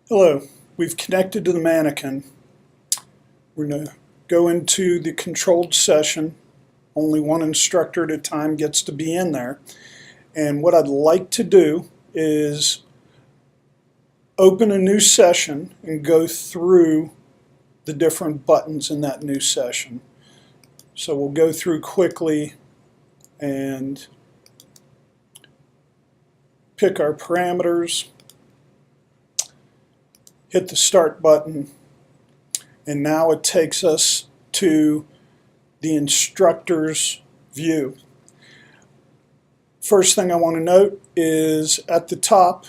Hello, we've connected to the mannequin. We're going to go into the controlled session. Only one instructor at a time gets to be in there. And what I'd like to do is open a new session and go through the different buttons in that new session. So we'll go through quickly and pick our parameters, hit the start button, and now it takes us to the instructor's view. First thing I want to note is at the top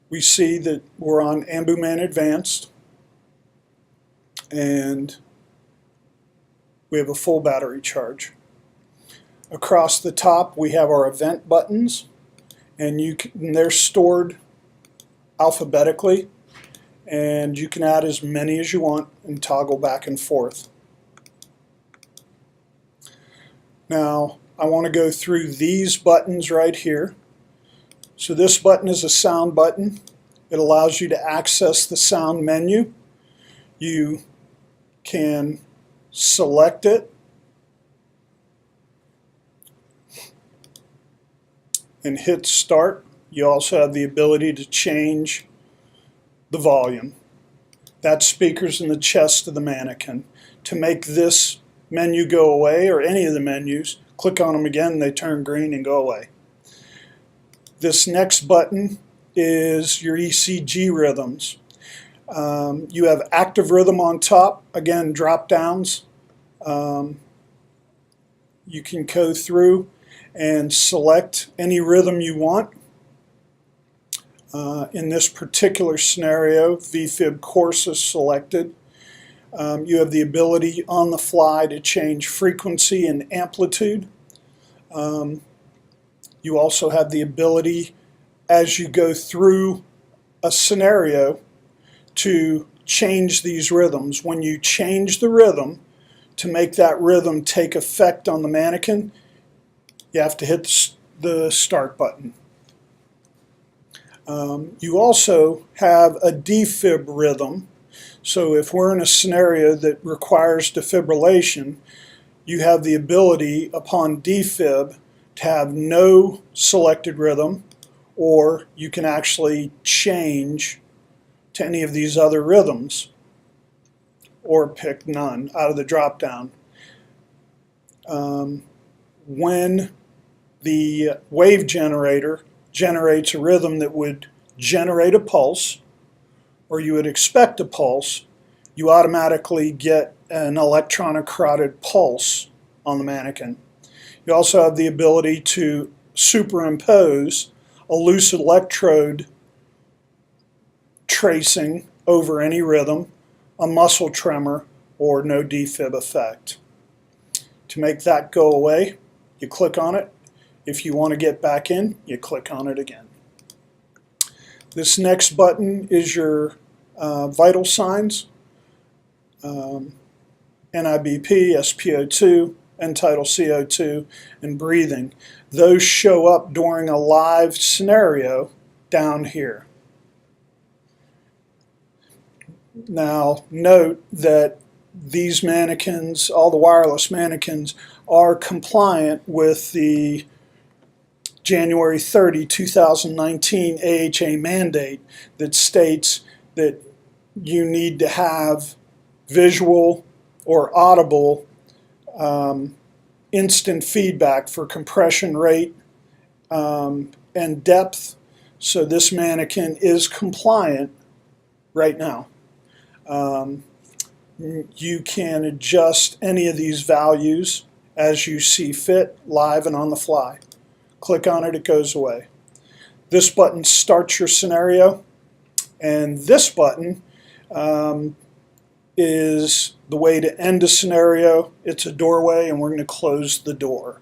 we see that we're on AmbuMan Advanced and we have a full battery charge. Across the top we have our event buttons, and they're stored alphabetically, and you can add as many as you want and toggle back and forth. Now I want to go through these buttons right here. So this button is a sound button. It allows you to access the sound menu. You can select it and hit start. You also have the ability to change the volume. That's speakers in the chest of the mannequin. To make this menu go away, or any of the menus, click on them again, they turn green and go away. This next button is your Ecg Rhythms. You have active rhythm on top, again drop downs. You can go through and select any rhythm you want. In this particular scenario, VFib course is selected. You have the ability on the fly to change frequency and amplitude. You also have the ability, as you go through a scenario, to change these rhythms. When you change the rhythm, to make that rhythm take effect on the mannequin, you have to hit the start button. You also have a defib rhythm. So if we're in a scenario that requires defibrillation, you have the ability upon defib to have no selected rhythm, or you can actually change to any of these other rhythms or pick none out of the drop down. When the wave generator generates a rhythm that would generate a pulse, or you would expect a pulse, you automatically get an electronic carotid pulse on the mannequin. You also have the ability to superimpose a loose electrode tracing over any rhythm, a muscle tremor, or no defib effect. To make that go away, you click on it. If you want to get back in, you click on it again. This next button is your vital signs, NIBP, SpO2, Untitled CO2, and breathing. Those show up during a live scenario down here. Now note that these mannequins, all the wireless mannequins, are compliant with the January 30, 2019 AHA mandate that states that you need to have visual or audible instant feedback for compression rate and depth. So this mannequin is compliant right now. You can adjust any of these values as you see fit, live and on the fly. Click on it, it goes away. This button starts your scenario, and this button is the way to end a scenario. It's a doorway, and we're going to close the door.